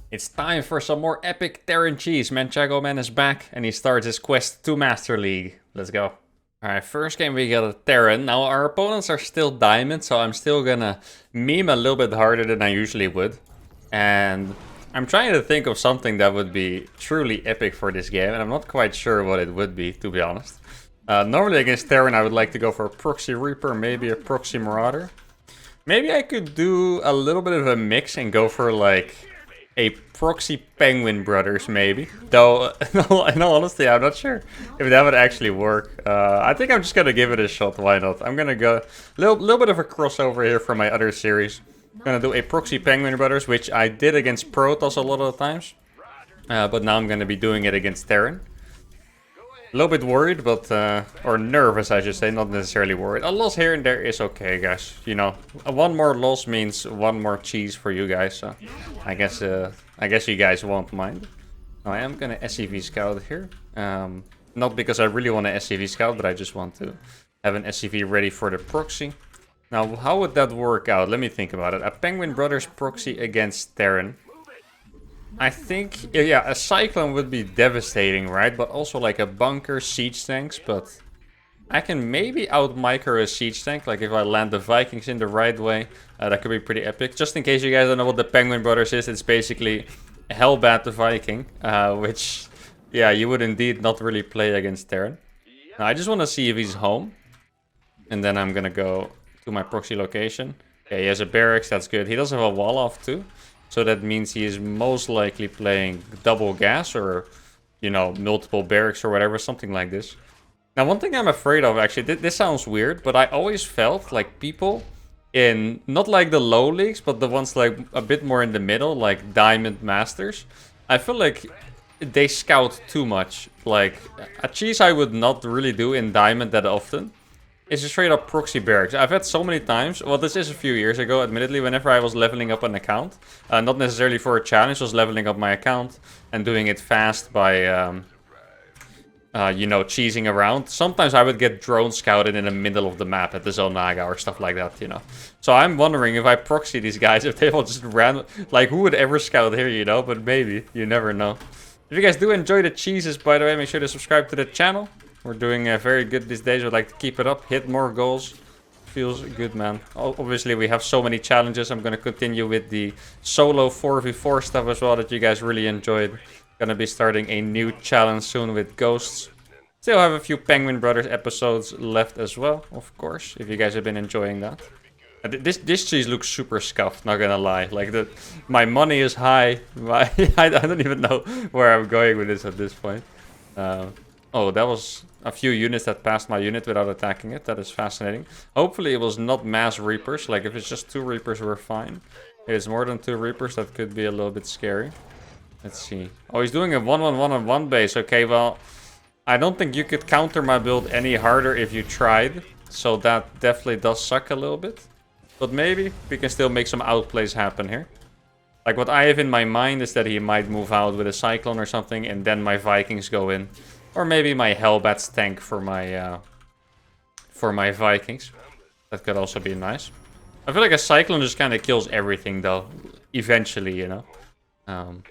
It's time for some more epic Terran cheese. Manchago Man is back and he starts his quest to Master League. Let's go. Alright, first game we got a Terran. Now our opponents are still Diamond, so I'm still gonna meme a little bit harder than I usually would. And I'm trying to think of something that would be truly epic for this game, and I'm not quite sure what it would be, to be honest. Normally against Terran I would like to go for a Proxy Reaper, maybe a Proxy Marauder. Maybe I could do a little bit of a mix and go for like a Proxy Penguin Brothers, maybe. Though, in all honesty, I'm not sure if that would actually work. I think I'm just gonna give it a shot. Why not? I'm gonna go little bit of a crossover here from my other series. I'm gonna do a Proxy Penguin Brothers, which I did against Protoss a lot of the times. But now I'm gonna be doing it against Terran. A little bit worried, but or nervous, I should say, not necessarily worried. A loss here and there is okay, guys. You know, one more loss means one more cheese for you guys. So I guess you guys won't mind. Now, I am gonna SCV scout here. Not because I really want to SCV scout, but I just want to have an SCV ready for the proxy. Now, how would that work out? Let me think about it. A Penguin Brothers proxy against Terran. I think, yeah, a Cyclone would be devastating, right? But also like a bunker, siege tanks, but I can maybe out-micro a siege tank. Like if I land the Vikings in the right way, that could be pretty epic. Just in case you guys don't know what the Penguin Brothers is, it's basically Hellbat the Viking, which, yeah, you would indeed not really play against Terran. Now, I just want to see if he's home, and then I'm gonna go to my proxy location. Okay, he has a barracks, that's good. He does have a wall off too. So that means he is most likely playing double gas or, you know, multiple barracks or whatever, something like this. Now, one thing I'm afraid of, actually, this sounds weird, but I always felt like people in, not like the low leagues, but the ones like a bit more in the middle, like Diamond Masters, I feel like they scout too much. Like, a cheese I would not really do in Diamond that often. It's a straight up proxy barracks. I've had so many times, well this is a few years ago admittedly, whenever I was leveling up an account. Not necessarily for a challenge, was leveling up my account and doing it fast by, you know, cheesing around. Sometimes I would get drone scouted in the middle of the map at the Zonaga or stuff like that, you know. So I'm wondering if I proxy these guys, if they will just random, like who would ever scout here, you know, but maybe, you never know. If you guys do enjoy the cheeses, by the way, make sure to subscribe to the channel. We're doing very good these days. I'd like to keep it up, hit more goals. Feels good, man. Obviously, we have so many challenges. I'm going to continue with the solo 4v4 stuff as well that you guys really enjoyed. Going to be starting a new challenge soon with ghosts. Still have a few Penguin Brothers episodes left as well, of course, if you guys have been enjoying that. This cheese looks super scuffed, not gonna lie. Like, my money is high. I don't even know where I'm going with this at this point. Oh, that was a few units that passed my unit without attacking it. That is fascinating. Hopefully it was not mass Reapers. Like, if it's just 2 Reapers, we're fine. If it's more than 2 Reapers, that could be a little bit scary. Let's see. Oh, he's doing a 1-on-1-on-1 base. Okay, well, I don't think you could counter my build any harder if you tried. So that definitely does suck a little bit. But maybe we can still make some outplays happen here. Like, what I have in my mind is that he might move out with a Cyclone or something, and then my Vikings go in. Or maybe my Hellbats tank for my Vikings. That could also be nice. I feel like a Cyclone just kind of kills everything, though. Eventually, you know. And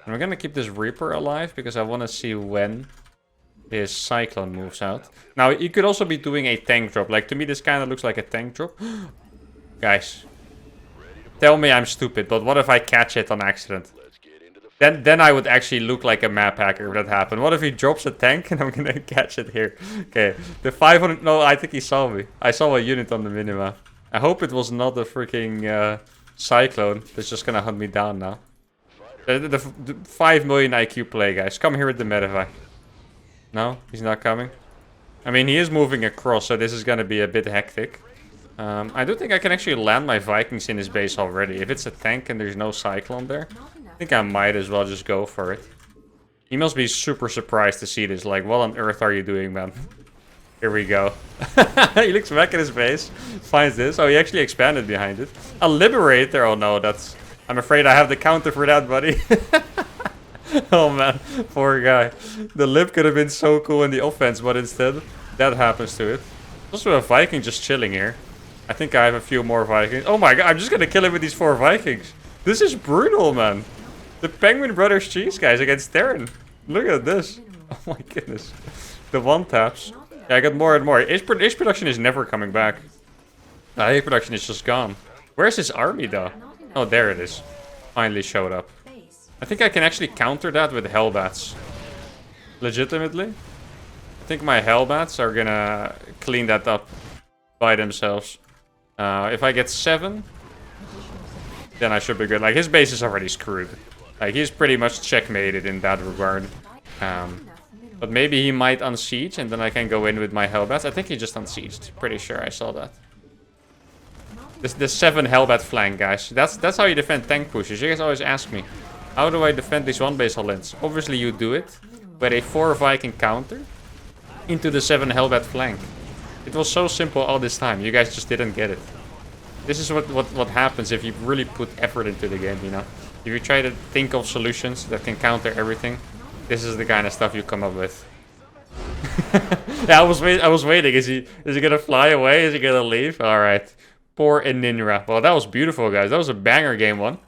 we're going to keep this Reaper alive, because I want to see when his Cyclone moves out. Now, you could also be doing a tank drop. Like, to me, this kind of looks like a tank drop. Guys. Tell me I'm stupid, but what if I catch it on accident? Then I would actually look like a map hacker if that happened. What if he drops a tank and I'm gonna catch it here? Okay, the 500... No, I think he saw me. I saw a unit on the minimap. I hope it was not a freaking Cyclone that's just gonna hunt me down now. The 5 million IQ play, guys. Come here with the Medivac. No, he's not coming. I mean, he is moving across, so this is gonna be a bit hectic. I do think I can actually land my Vikings in his base already. If it's a tank and there's no Cyclone there, I think I might as well just go for it. He must be super surprised to see this. Like, what on earth are you doing, man? Here we go. He looks back at his base, finds this. Oh, he actually expanded behind it. A Liberator. Oh no, that's... I'm afraid I have the counter for that, buddy. Oh man, poor guy. The Lib could have been so cool in the offense, but instead, that happens to it. Also a Viking just chilling here. I think I have a few more Vikings. Oh my god, I'm just gonna kill him with these 4 Vikings. This is brutal, man. The Penguin Brothers cheese, guys, against Terran. Look at this. Oh my goodness. The one taps. Yeah, I got more and more. His production is never coming back. His production is just gone. Where's his army, though? Oh, there it is. Finally showed up. I think I can actually counter that with Hellbats. Legitimately. I think my Hellbats are gonna clean that up by themselves. If I get 7, then I should be good. Like, his base is already screwed. Like, he's pretty much checkmated in that regard. But maybe he might unsiege, and then I can go in with my Hellbats. I think he just unsieged. Pretty sure I saw that. The 7 Hellbat flank, guys. That's how you defend tank pushes. You guys always ask me, how do I defend these 1-base Hollands? Obviously, you do it with a 4 Viking counter into the 7 Hellbat flank. It was so simple all this time. You guys just didn't get it. This is what happens if you really put effort into the game, you know? If you try to think of solutions that can counter everything, this is the kind of stuff you come up with. Yeah, I was waiting. Is he gonna fly away? Is he gonna leave? Alright. Poor Ininra. Well, that was beautiful, guys. That was a banger game 1.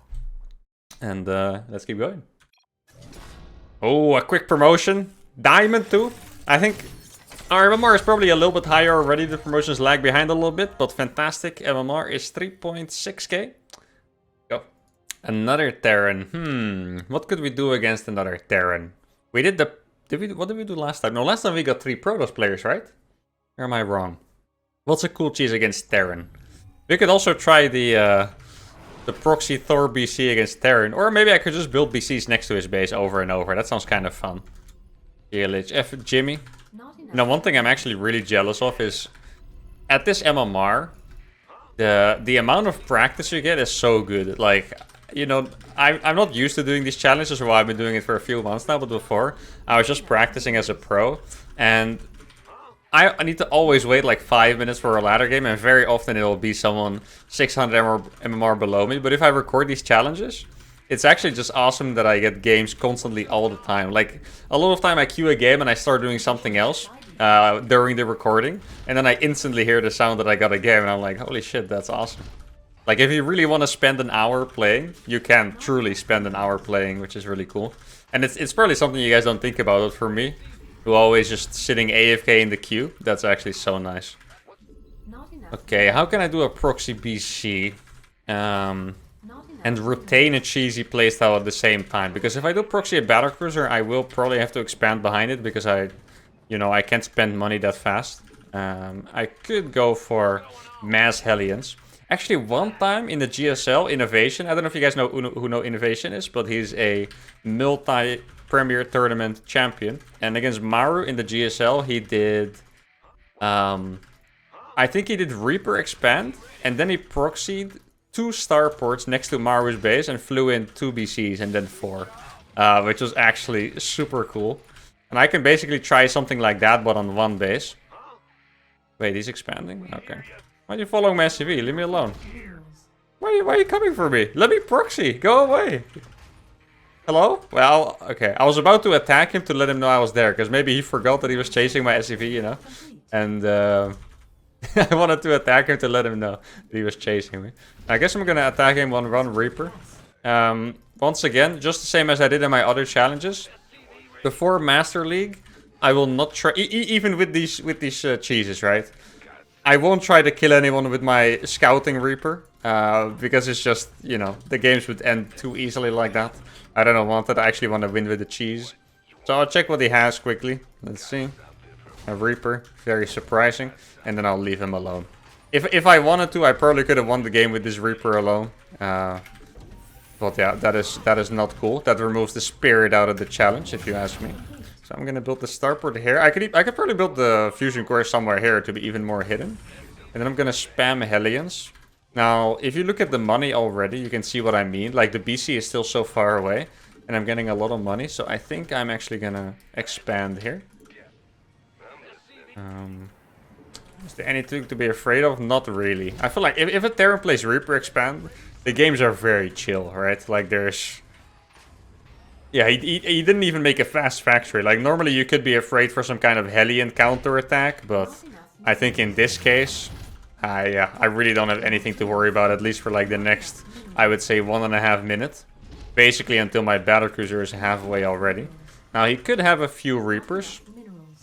And let's keep going. Oh, a quick promotion. Diamond 2. I think our MMR is probably a little bit higher already. The promotions lag behind a little bit, but fantastic. MMR is 3.6k. Go. Another Terran. What could we do against another Terran? We did the... what did we do last time? No, last time we got 3 Protoss players, right? Or am I wrong? What's a cool cheese against Terran? We could also try the Proxy Thor BC against Terran. Or maybe I could just build BCs next to his base over and over. That sounds kind of fun. F Jimmy. Now, one thing I'm actually really jealous of is... At this MMR, the amount of practice you get is so good. Like, you know, I'm not used to doing these challenges. Well, I've been doing it for a few months now. But before, I was just practicing as a pro. And... I need to always wait like 5 minutes for a ladder game, and very often it'll be someone 600 MMR below me. But if I record these challenges, it's actually just awesome that I get games constantly all the time. Like, a lot of time I queue a game and I start doing something else during the recording, and then I instantly hear the sound that I got a game, and I'm like, holy shit, that's awesome. Like, if you really want to spend an hour playing, you can truly spend an hour playing, which is really cool. And it's probably something you guys don't think about, but for me, who always just sitting AFK in the queue, that's actually so nice. Okay, how can I do a proxy BC and retain a cheesy playstyle at the same time? Because if I do proxy Battlecruiser, I will probably have to expand behind it because I can't spend money that fast. I could go for mass Hellions. Actually, one time in the GSL Innovation, I don't know if you guys know who know Innovation is, but he's a Premier Tournament champion, and against Maru in the GSL he did I think he did Reaper expand, and then he proxied 2 starports next to Maru's base and flew in 2 BCs and then 4, which was actually super cool. And I can basically try something like that but on 1 base. Wait, he's expanding? Okay. Why are you following my SCV? Leave me alone. Why are you coming for me? Let me proxy. Go away. Hello? Well, okay. I was about to attack him to let him know I was there, because maybe he forgot that he was chasing my SCV, you know? And I wanted to attack him to let him know that he was chasing me. I guess I'm gonna attack him on Run Reaper. Once again, just the same as I did in my other challenges. Before Master League, I will not try... even with these cheeses, right? I won't try to kill anyone with my Scouting Reaper. Because it's just, you know, the games would end too easily like that. I don't want that. I actually want to win with the cheese. So I'll check what he has quickly. Let's see. A Reaper. Very surprising. And then I'll leave him alone. If I wanted to, I probably could have won the game with this Reaper alone. But yeah, that is not cool. That removes the spirit out of the challenge, if you ask me. So I'm gonna build the starport here. I could probably build the fusion core somewhere here to be even more hidden. And then I'm gonna spam Hellions. Now, if you look at the money already, you can see what I mean. Like, the BC is still so far away, and I'm getting a lot of money. So I think I'm actually gonna expand here. Is there anything to be afraid of? Not really. I feel like if a Terran plays Reaper expand, the games are very chill, right? Like, there's... Yeah, he didn't even make a fast factory. Like, normally you could be afraid for some kind of Hellion counterattack, but I think in this case... I really don't have anything to worry about, at least for like the next, I would say, 1.5 minutes. basically until my Battlecruiser is halfway already. Now, he could have a few Reapers.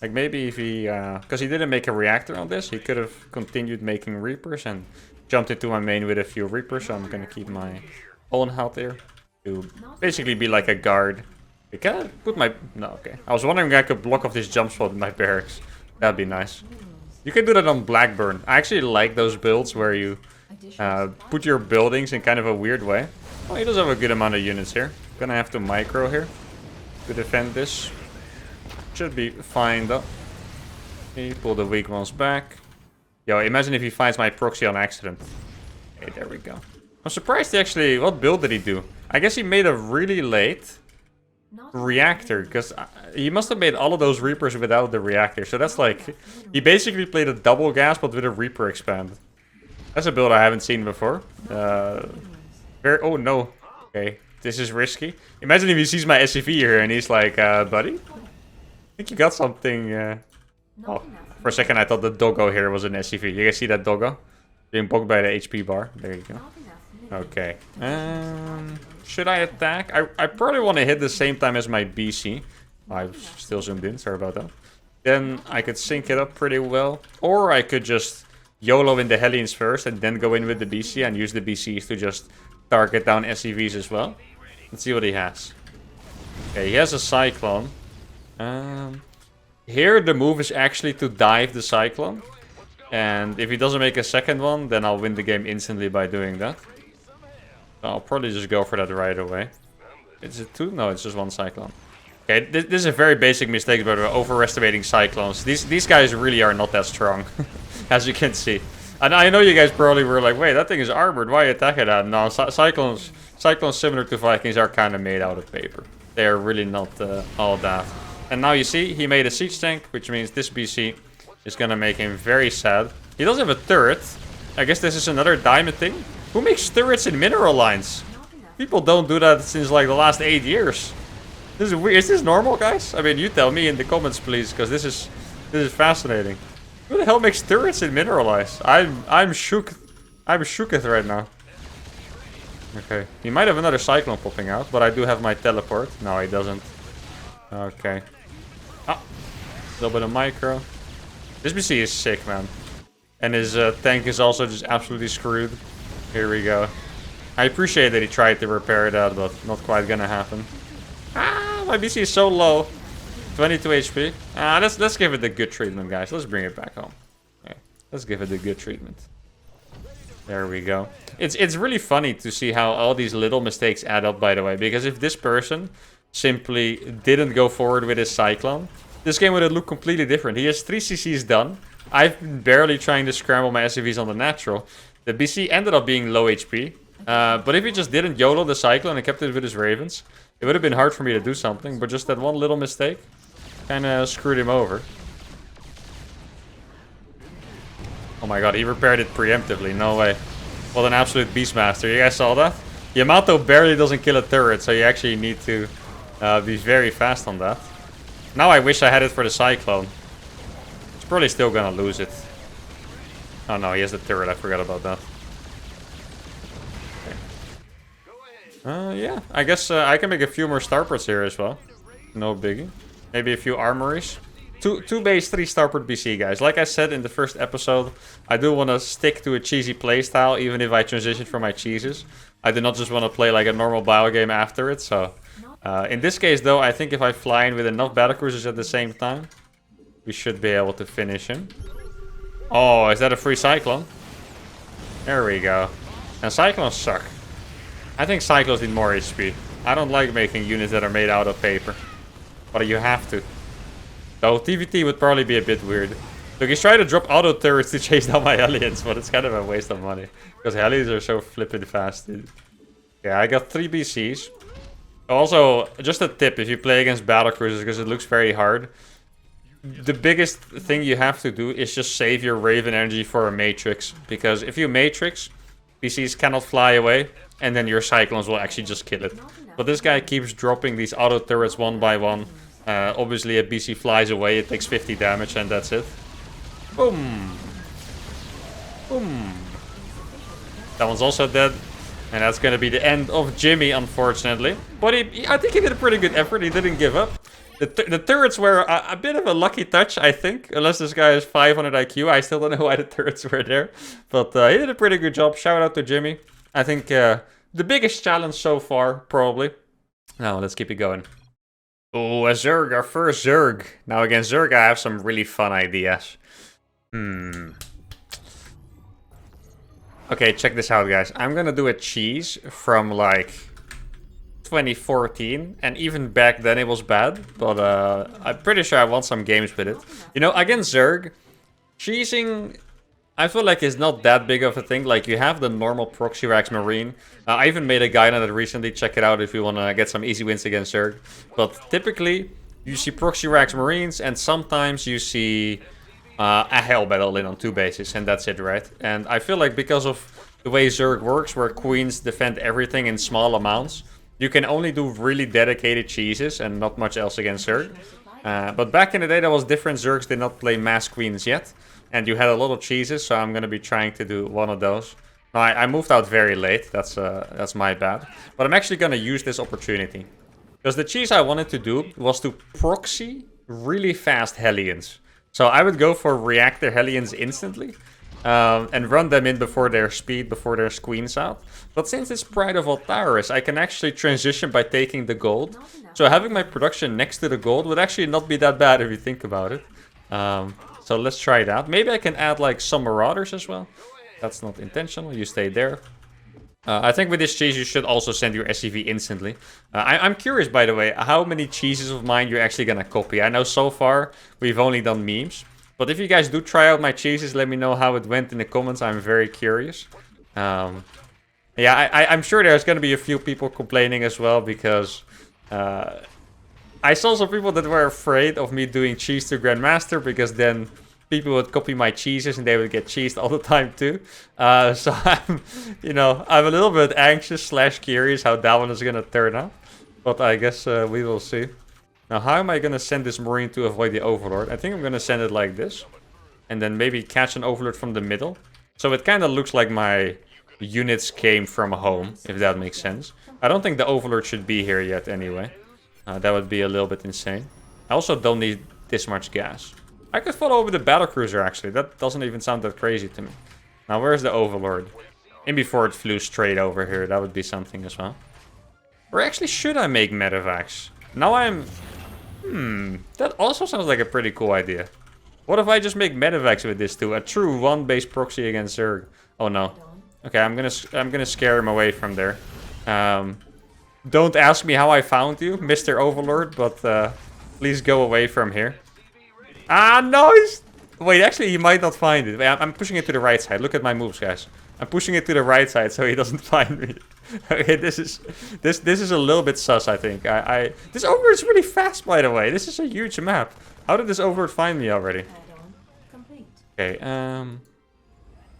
Like, maybe if he... because he didn't make a reactor on this, he could have continued making Reapers and jumped into my main with a few Reapers. So I'm gonna keep my own health here to basically be like a guard. Can I put my... No, okay. I was wondering if I could block off this jump spot in my barracks. That'd be nice. You can do that on Blackburn. I actually like those builds where you put your buildings in kind of a weird way. Well, he does have a good amount of units here. Gonna have to micro here to defend this. Should be fine though. He pull the weak ones back. Yo, imagine if he finds my proxy on accident. Okay, there we go. I'm surprised he actually... What build did he do? I guess he made a really late reactor, because he must have made all of those Reapers without the reactor. So that's like... He basically played a double gas, but with a Reaper expand. That's a build I haven't seen before. Oh no. Okay, this is risky. Imagine if he sees my SCV here and he's like, buddy? I think you got something... Oh, for a second I thought the doggo here was an SCV. You guys see that doggo? Being poked by the HP bar. There you go. Okay. Should I attack? I probably want to hit the same time as my BC. I've still zoomed in, sorry about that. Then I could sync it up pretty well. Or I could just YOLO in the Hellions first and then go in with the BC and use the BCs to just target down SCVs as well. Let's see what he has. Okay, he has a Cyclone. Here the move is actually to dive the Cyclone. And if he doesn't make a second one, then I'll win the game instantly by doing that. I'll probably just go for that right away. Is it 2? No, it's just 1 Cyclone. Okay, this is a very basic mistake, but we're overestimating Cyclones. These guys really are not that strong, as you can see. And I know you guys probably were like, wait, that thing is armored, why attack it at? No, Cyclones similar to Vikings are kind of made out of paper. They are really not all that. And now you see, he made a siege tank, which means this BC is gonna make him very sad. He does have a turret. I guess this is another diamond thing. Who makes turrets in mineral lines? People don't do that since like the last 8 years. This is weird. Is this normal, guys? I mean, you tell me in the comments, please, because this is fascinating. Who the hell makes turrets in mineral lines? I'm shook. I'm shooketh right now. Okay, he might have another Cyclone popping out, but I do have my teleport. No, he doesn't. Okay. Ah, a little bit of micro. This BC is sick, man. And his tank is also just absolutely screwed. Here we go. I appreciate that he tried to repair that, but not quite gonna happen. Ah, my BC is so low. 22 HP. Let's give it the good treatment, guys. Let's bring it back home. Okay, let's give it the good treatment. There we go. It's really funny to see how all these little mistakes add up, by the way. Because if this person simply didn't go forward with his Cyclone, this game would have looked completely different. He has 3 CCs done. I've been barely trying to scramble my SCVs on the natural. The BC ended up being low HP. But if he just didn't YOLO the Cyclone and kept it with his Ravens, it would have been hard for me to do something. But just that one little mistake kind of screwed him over. Oh my god, he repaired it preemptively. No way. What an absolute Beastmaster. You guys saw that? Yamato barely doesn't kill a turret, so you actually need to be very fast on that. Now I wish I had it for the Cyclone. He's probably still gonna lose it. Oh no, he has the turret. I forgot about that. Okay. Yeah, I guess I can make a few more starports here as well. No biggie. Maybe a few armories. Two base, 3 starport BC, guys. Like I said in the first episode, I do want to stick to a cheesy playstyle, even if I transition from my cheeses. I do not just want to play like a normal bio game after it, so... in this case, though, I think if I fly in with enough Battlecruisers at the same time, we should be able to finish him. Oh, is that a free Cyclone? There we go. And Cyclones suck. I think Cyclones need more HP. I don't like making units that are made out of paper. But you have to. So TVT would probably be a bit weird. Look, he's trying to drop auto turrets to chase down my Hellions, but it's kind of a waste of money. Because Hellions are so flippin' fast, dude. Yeah, I got 3 BCs. Also, just a tip, if you play against Battlecruisers, because it looks very hard, the biggest thing you have to do is just save your Raven energy for a Matrix. Because if you Matrix, BCs cannot fly away, and then your Cyclones will actually just kill it. But this guy keeps dropping these auto turrets one by one. Obviously, a BC flies away, it takes 50 damage, and that's it. Boom! Boom! That one's also dead. And that's going to be the end of Jimmy, unfortunately. But I think he did a pretty good effort. He didn't give up. The turrets were a bit of a lucky touch, I think. Unless this guy has 500 IQ. I still don't know why the turrets were there. But he did a pretty good job. Shout out to Jimmy. I think the biggest challenge so far, probably. Now, let's keep it going. Oh, a Zerg. Our first Zerg. Now, against Zerg, I have some really fun ideas. Okay, check this out, guys. I'm gonna do a cheese from, like, 2014. And even back then it was bad. But I'm pretty sure I won some games with it. You know, against Zerg, cheesing, I feel like it's not that big of a thing. Like, you have the normal Proxy Rax Marine. I even made a guide on it recently. Check it out if you want to get some easy wins against Zerg. But typically, you see Proxy Rax Marines, and sometimes you see a Hell Battle in on 2 bases, and that's it, right? And I feel like because of the way Zerg works, where queens defend everything in small amounts, you can only do really dedicated cheeses and not much else against Zerg. But back in the day, that was different. Zergs did not play mass queens yet. And you had a lot of cheeses, so I'm going to be trying to do one of those. Now, I moved out very late. That's my bad. But I'm actually going to use this opportunity. Because the cheese I wanted to do was to proxy really fast Hellions. So I would go for reactor Hellions instantly. And run them in before their speed, before their queens out. But since it's Pride of Altaris, I can actually transition by taking the gold. So having my production next to the gold would actually not be that bad if you think about it. So let's try it out. Maybe I can add like some Marauders as well. That's not intentional. You stay there. I think with this cheese, you should also send your SCV instantly. I'm curious, by the way, how many cheeses of mine you're actually going to copy. I know so far we've only done memes. But if you guys do try out my cheeses, let me know how it went in the comments. I'm very curious. Yeah, I'm sure there's going to be a few people complaining as well. Because I saw some people that were afraid of me doing cheese to Grandmaster. Because then people would copy my cheeses and they would get cheesed all the time too. So I'm a little bit anxious / curious how that one is going to turn out. But I guess we will see. Now, how am I going to send this Marine to avoid the Overlord? I think I'm going to send it like this. And then maybe catch an Overlord from the middle. So it kind of looks like my units came from home, if that makes sense. I don't think the Overlord should be here yet anyway. That would be a little bit insane. I also don't need this much gas. I could follow over the Battlecruiser, actually. That doesn't even sound that crazy to me. Now, where's the Overlord? In before it flew straight over here. That would be something as well. Or actually, should I make medevacs? Now I'm... that also sounds like a pretty cool idea. What if I just make medevacs with this too? A true one-base proxy against Zerg. Oh no. Okay, I'm gonna scare him away from there. Don't ask me how I found you, Mr. Overlord, but please go away from here. Ah, no! Wait, actually, he might not find it. Wait, I'm pushing it to the right side. Look at my moves, guys. I'm pushing it to the right side so he doesn't find me. Okay, this is a little bit sus, I think. This Overlord is really fast, by the way. This is a huge map. How did this Overlord find me already? Okay,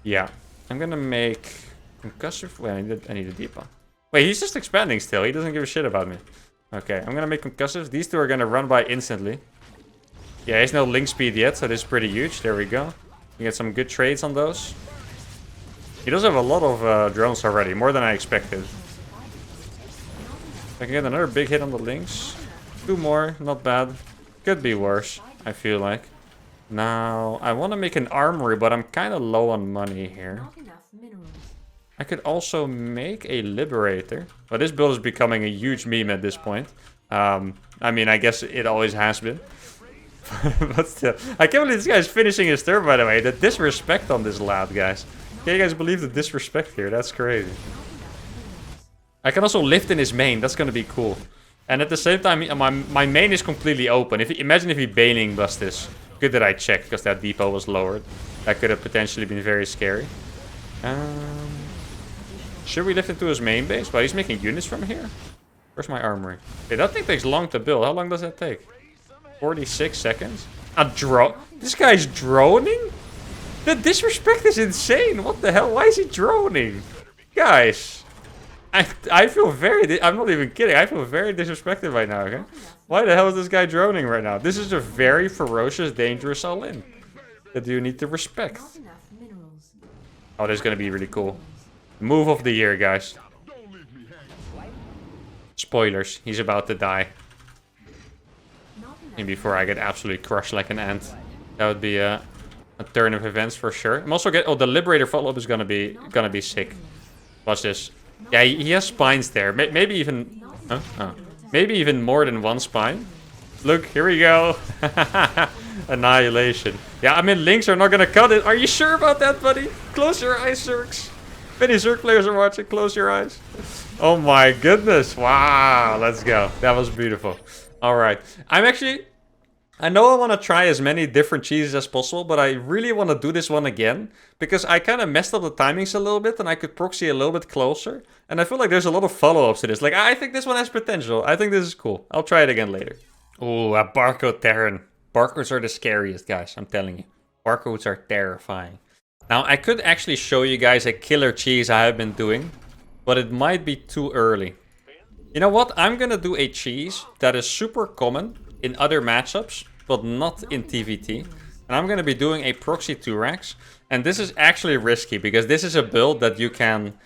yeah. I'm gonna make concussive. Wait, I need a depot. Wait, he's just expanding still. He doesn't give a shit about me. Okay, I'm gonna make concussives. These two are gonna run by instantly. Yeah, he's no link speed yet, so this is pretty huge. There we go. We get some good trades on those. He does have a lot of drones already, more than I expected. I can get another big hit on the links. 2 more, not bad. Could be worse, I feel like. Now, I want to make an armory, but I'm kind of low on money here. I could also make a Liberator. But this build is becoming a huge meme at this point. I mean, I guess it always has been. But still, I can't believe this guy's finishing his turn, by the way. The disrespect on this lad, guys. Can you guys believe the disrespect here? That's crazy. I can also lift in his main. That's going to be cool. And at the same time, my main is completely open. Imagine if he Baneling bust this. Good that I checked, because that depot was lowered. That could have potentially been very scary. Should we lift into his main base? Well, he's making units from here. Where's my armory? Okay, that thing takes long to build. How long does that take? 46 seconds? This guy's droning? The disrespect is insane. What the hell? Why is he droning? Guys. I feel very... I'm not even kidding. I feel very disrespected right now, okay? Why the hell is this guy droning right now? This is a very ferocious, dangerous all-in that you need to respect. Oh, this is going to be really cool. Move of the year, guys. Spoilers, he's about to die. And before I get absolutely crushed like an ant. That would be a turn of events for sure. I'm also oh, the Liberator follow-up is gonna be sick. Watch this. Yeah, he has spines there. Maybe even... Huh? Oh. Maybe even more than one spine. Look, here we go. Annihilation. Yeah, I mean, links are not gonna cut it. Are you sure about that, buddy? Close your eyes, Zergs. Many Zerg players are watching. Close your eyes. Oh my goodness. Wow, let's go. That was beautiful. Alright. I know I want to try as many different cheeses as possible, but I really want to do this one again. Because I kind of messed up the timings a little bit and I could proxy a little bit closer. And I feel like there's a lot of follow-ups to this. Like, I think this one has potential. I think this is cool. I'll try it again later. Ooh, a barcode Terran. Barcodes are the scariest, guys. I'm telling you. Barcodes are terrifying. Now, I could actually show you guys a killer cheese I have been doing. But it might be too early. You know what? I'm going to do a cheese that is super common in other matchups, but not in TVT. And I'm going to be doing a proxy 2-rax. And this is actually risky, because this is a build that you can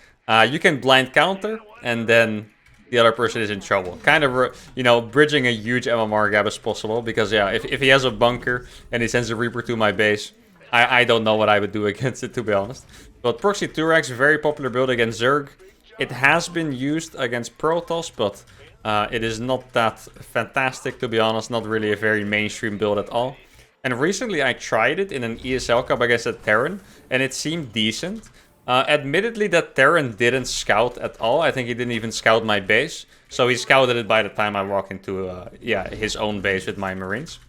blind counter, and then the other person is in trouble. Kind of, you know, bridging a huge MMR gap as possible, because yeah, if he has a bunker and he sends a Reaper to my base, I don't know what I would do against it, to be honest. But proxy 2-rax, very popular build against Zerg. It has been used against Protoss, but it is not that fantastic, to be honest. Not really a very mainstream build at all. And recently I tried it in an ESL cup against a Terran, and it seemed decent. Admittedly, that Terran didn't scout at all. I think he didn't even scout my base. So he scouted it by the time I walk into his own base with my Marines.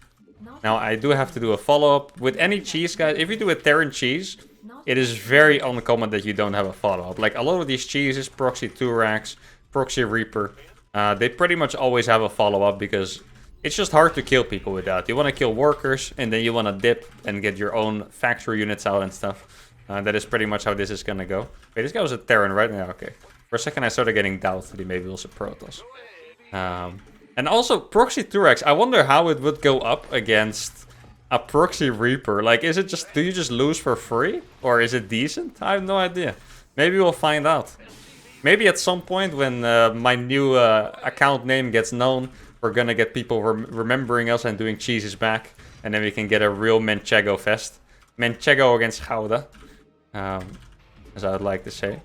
Now, I do have to do a follow-up. With any cheese, guys, if you do a Terran cheese, it is very uncommon that you don't have a follow-up. Like, a lot of these cheeses, Proxy 2-rax, Proxy Reaper, they pretty much always have a follow-up, because it's just hard to kill people with that. You want to kill workers, and then you want to dip and get your own factory units out and stuff. That is pretty much how this is going to go. Wait, this guy was a Terran, right? Yeah, okay. For a second, I started getting doubt that he maybe was a Protoss. And also, Proxy 2-rax, I wonder how it would go up against a Proxy Reaper. Like, is it just... do you just lose for free? Or is it decent? I have no idea. Maybe we'll find out. Maybe at some point when my new account name gets known, we're gonna get people remembering us and doing cheeses back. And then we can get a real Manchego fest. Manchego against Gouda. As I would like to say.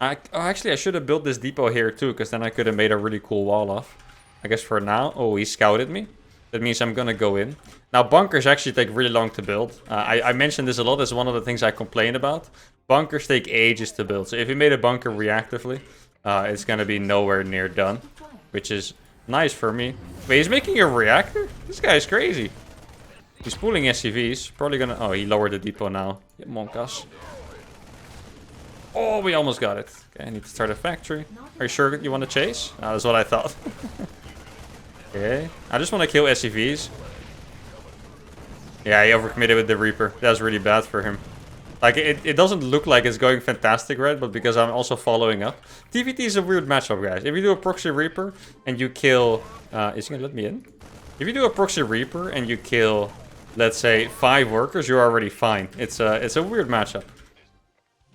Actually, I should have built this depot here too, because then I could have made a really cool wall off. I guess for now... oh, he scouted me. That means I'm gonna go in. Now, bunkers actually take really long to build. I mentioned this a lot as one of the things I complain about. Bunkers take ages to build. So if you made a bunker reactively, it's gonna be nowhere near done. Which is nice for me. Wait, he's making a reactor? This guy's crazy. He's pulling SCVs. Probably gonna... oh, he lowered the depot now. Yeah, Monkas. Oh, we almost got it. Okay, I need to start a factory. Are you sure you want to chase? That's what I thought. Okay. I just want to kill SCVs. Yeah, he overcommitted with the Reaper. That's really bad for him. Like, it doesn't look like it's going fantastic, right? But because I'm also following up. TVT is a weird matchup, guys. If you do a Proxy Reaper and you kill... is he gonna let me in? If you do a Proxy Reaper and you kill, let's say, 5 workers, you're already fine. It's a weird matchup.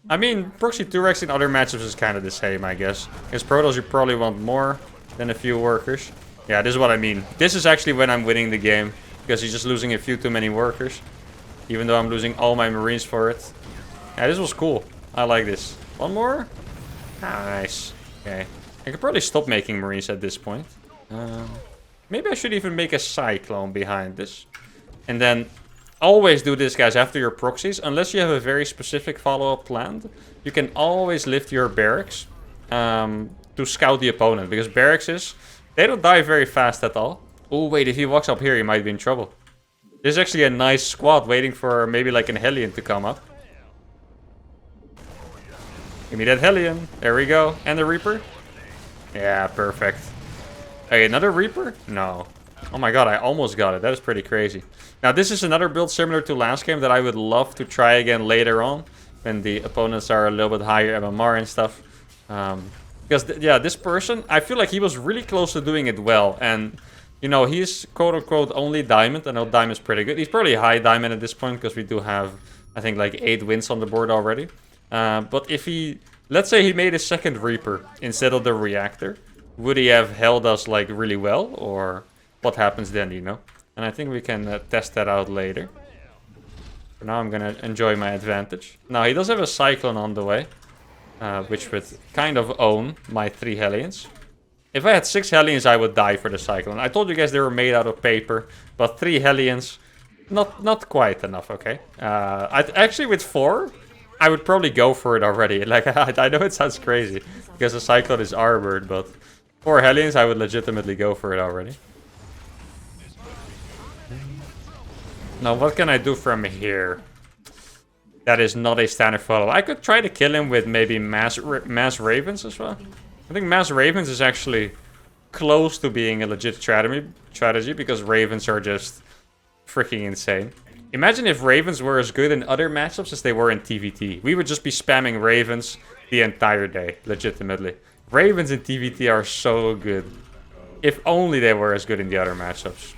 I mean, Proxy 2-rax in other matchups is kind of the same, I guess. Against Protoss, you probably want more than a few workers. Yeah, this is what I mean. This is actually when I'm winning the game. Because he's just losing a few too many workers. Even though I'm losing all my Marines for it. Yeah, this was cool. I like this. One more? Nice. Okay. I could probably stop making Marines at this point. Maybe I should even make a Cyclone behind this. And then... always do this, guys, after your proxies. Unless you have a very specific follow-up planned. You can always lift your barracks to scout the opponent. Because barracks, they don't die very fast at all. Oh, wait, if he walks up here, he might be in trouble. There's actually a nice squad waiting for maybe like an Hellion to come up. Give me that Hellion. There we go. And the Reaper. Yeah, perfect. Hey, another Reaper? No. Oh my god, I almost got it. That is pretty crazy. Now, this is another build similar to last game that I would love to try again later on. When the opponents are a little bit higher MMR and stuff. Because, yeah, this person, I feel like he was really close to doing it well. And, you know, he's quote-unquote only Diamond. I know Diamond's pretty good. He's probably high Diamond at this point. Because we do have, I think, like 8 wins on the board already. But if he... let's say he made a second Reaper instead of the Reactor. would he have held us like really well, or what happens then, you know? And I think we can test that out later. For now, I'm gonna enjoy my advantage. Now, he does have a Cyclone on the way, which would kind of own my 3 Hellions. If I had 6 Hellions, I would die for the Cyclone. I told you guys they were made out of paper, but 3 Hellions, not quite enough, okay? Actually, with 4, I would probably go for it already. Like, I know it sounds crazy, because the Cyclone is armored, but 4 Hellions, I would legitimately go for it already. Now, what can I do from here? That is not a standard follow. I could try to kill him with maybe mass Ravens as well. I think mass Ravens is actually close to being a legit strategy because Ravens are just freaking insane. Imagine if Ravens were as good in other matchups as they were in TVT. We would just be spamming Ravens the entire day, legitimately. Ravens in TVT are so good. If only they were as good in the other matchups.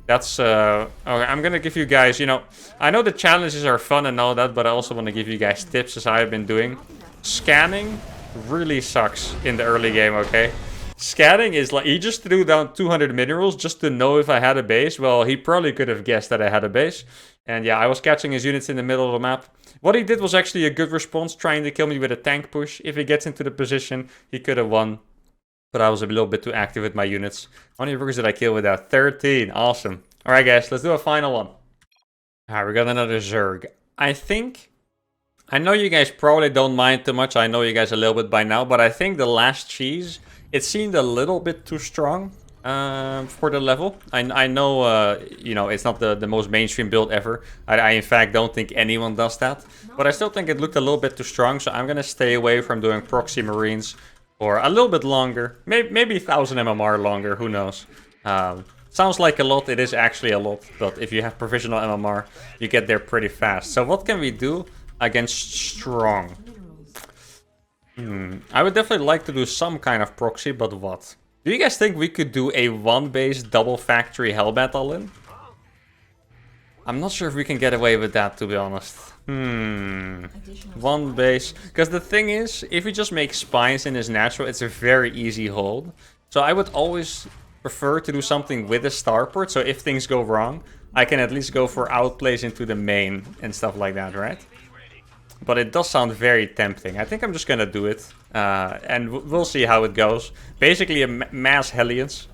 That's, okay, I'm gonna give you guys, you know, I know the challenges are fun and all that, but I also want to give you guys tips as I've been doing. Scanning really sucks in the early game, okay? Scanning is like, he just threw down 200 minerals just to know if I had a base. Well, he probably could have guessed that I had a base. And yeah, I was catching his units in the middle of the map. What he did was actually a good response, trying to kill me with a tank push. If he gets into the position, he could have won. But I was a little bit too active with my units. How many workers did I kill with that? 13. Awesome. Alright guys, let's do a final one. Alright, we got another Zerg. I know you guys probably don't mind too much. I know you guys a little bit by now. But I think the last cheese, it seemed a little bit too strong for the level. I know, you know, it's not the most mainstream build ever. I in fact don't think anyone does that. But I still think it looked a little bit too strong. So I'm going to stay away from doing Proxy Marines for a little bit longer. Maybe 1000 MMR longer, who knows. Sounds like a lot, it is actually a lot. But if you have provisional MMR, you get there pretty fast. So what can we do against strong? I would definitely like to do some kind of proxy, but what? Do you guys think we could do a 1-base double factory Hellbat all-in? I'm not sure if we can get away with that, to be honest. 1 base. Because the thing is, if we just make spines in his natural, it's a very easy hold. So I would always prefer to do something with a starport. So if things go wrong, I can at least go for outplays into the main and stuff like that, right? But it does sound very tempting. I think I'm just gonna do it. And we'll see how it goes. Basically a mass Hellions.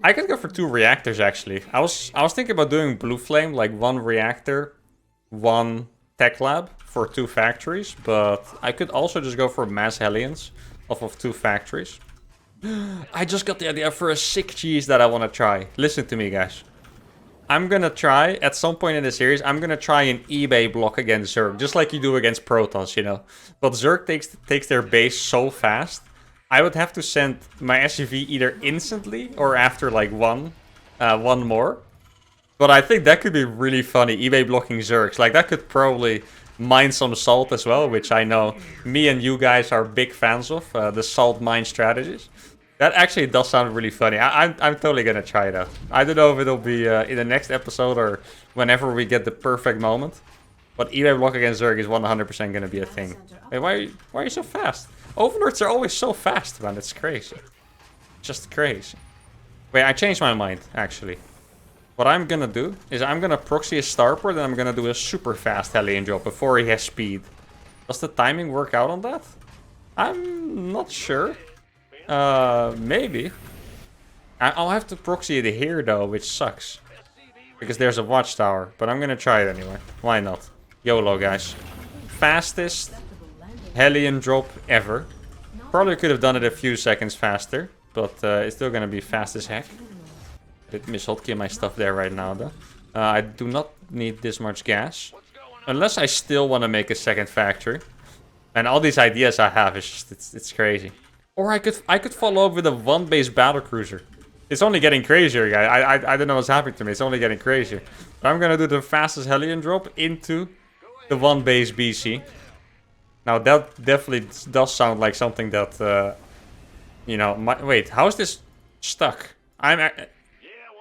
I could go for 2 reactors actually. I was thinking about doing Blue Flame, like 1 reactor, 1 tech lab for 2 factories, but I could also just go for mass Hellions off of 2 factories. I just got the idea for a sick cheese that I want to try. Listen to me, guys. I'm gonna try, at some point in the series, I'm gonna try an eBay block against Zerg, just like you do against Protoss, you know. But Zerg takes their base so fast. I would have to send my SUV either instantly or after like one more. But I think that could be really funny, eBay blocking Zergs. Like that could probably mine some salt as well, which I know me and you guys are big fans of, the salt mine strategies. That actually does sound really funny. I'm totally gonna try it out. I don't know if it'll be in the next episode or whenever we get the perfect moment. But eBay block against Zerg is 100% gonna be a thing. Hey, why are you so fast? Overlords are always so fast, man. It's crazy. Just crazy. Wait, I changed my mind, actually. What I'm gonna do is I'm gonna proxy a starport and I'm gonna do a super fast Hellion drop before he has speed. Does the timing work out on that? I'm not sure. Maybe. I'll have to proxy it here, though, which sucks. Because there's a watchtower. But I'm gonna try it anyway. Why not? YOLO, guys. Fastest Hellion drop ever. Probably could have done it a few seconds faster. But it's still gonna be fast as heck. Did miss hotkey my stuff there right now, though. I do not need this much gas. Unless I still want to make a second factory. And all these ideas I have, it's crazy. Or I could follow up with a 1-base battlecruiser. It's only getting crazier, guys. I don't know what's happening to me. It's only getting crazier. But I'm gonna do the fastest Hellion drop into the 1-base BC. Now that definitely does sound like something that, you know, wait, how is this stuck?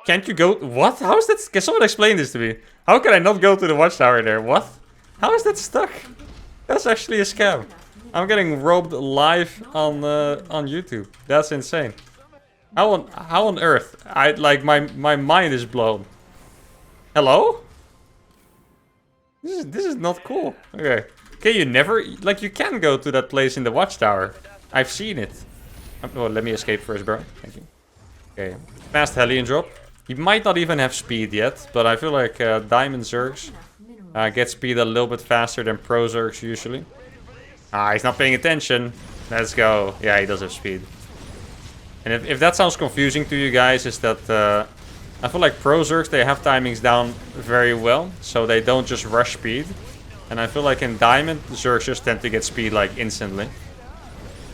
Can't you go? What? How is that? Can someone explain this to me? How can I not go to the watchtower there? What? How is that stuck? That's actually a scam. I'm getting robbed live on YouTube. That's insane. How on earth? My mind is blown. Hello? This is not cool. Okay. Okay, you never like you can go to that place in the watchtower. I've seen it. Oh, let me escape first, bro. Thank you. Okay. Fast Hellion drop. He might not even have speed yet, but I feel like Diamond Zergs get speed a little bit faster than Pro Zergs usually. Ah, he's not paying attention. Let's go. Yeah, he does have speed. And if that sounds confusing to you guys, is that I feel like Pro Zergs, they have timings down very well, so they don't just rush speed. And I feel like in Diamond, Zergs just tend to get speed like instantly.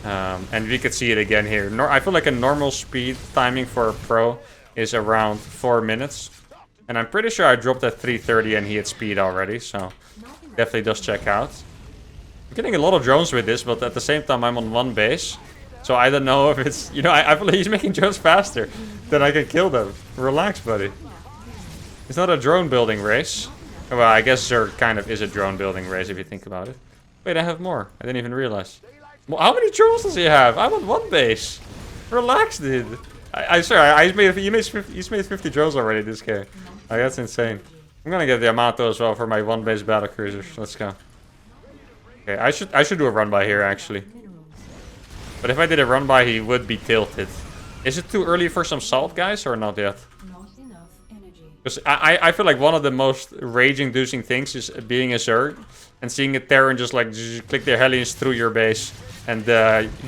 And we could see it again here. I feel like a normal speed timing for a Pro is around 4 minutes. And I'm pretty sure I dropped at 3:30 and he had speed already, so definitely does check out. I'm getting a lot of drones with this, but at the same time I'm on one base. So I don't know if it's, you know, I feel like he's making drones faster than I can kill them. Relax, buddy. It's not a drone building race. Well, I guess there kind of is a drone building race if you think about it. Wait, I have more. I didn't even realize. Well, how many drones does he have? I'm on one base. Relax, dude. He's made 50 drones already this game. Like, that's insane. I'm gonna get the Yamato as well for my one base battlecruisers. Let's go. Okay, I should do a run by here actually. But if I did a run by, he would be tilted. Is it too early for some salt, guys, or not yet? Because I feel like one of the most rage-inducing things is being a Zerg and seeing a Terran just like click their Hellions through your base, and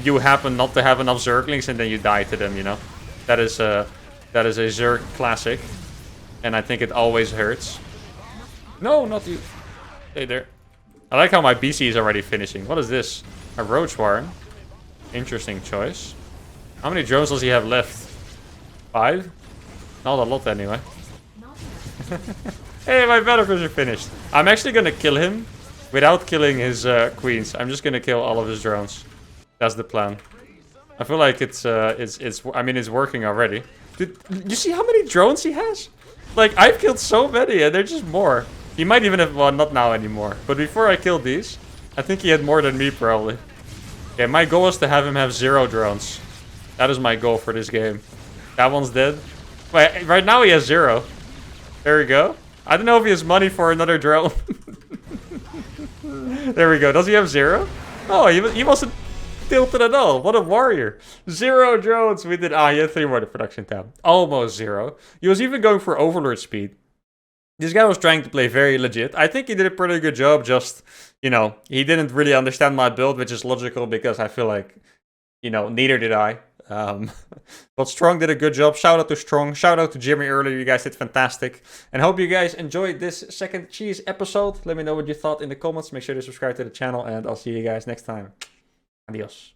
you happen not to have enough Zerglings, and then you die to them. You know, that is a Zerg classic, and I think it always hurts. No, not you. Stay there. I like how my BC is already finishing. What is this? A Roach Warren. Interesting choice. How many drones does he have left? 5? Not a lot anyway. Hey, my battlecruiser finished. I'm actually gonna kill him without killing his queens. I'm just gonna kill all of his drones. That's the plan. I feel like it's working already. Dude, you see how many drones he has? Like, I've killed so many and they're just more. He might even have, well, not now anymore. But before I killed these, I think he had more than me probably. Okay, my goal is to have him have 0 drones. That is my goal for this game. That one's dead. Wait, right now he has 0. There we go. I don't know if he has money for another drone. There we go. Does he have 0? Oh, he wasn't tilted at all. What a warrior. 0 drones. We did. Ah, he had 3 more to production tab. Almost 0. He was even going for overlord speed. This guy was trying to play very legit. I think he did a pretty good job. Just, you know, he didn't really understand my build, which is logical because I feel like, you know, neither did I. But Strong did a good job. Shout out to Strong. Shout out to Jimmy earlier. You guys did fantastic. And hope you guys enjoyed this second cheese episode. Let me know what you thought in the comments. Make sure to subscribe to the channel. And I'll see you guys next time. Adios.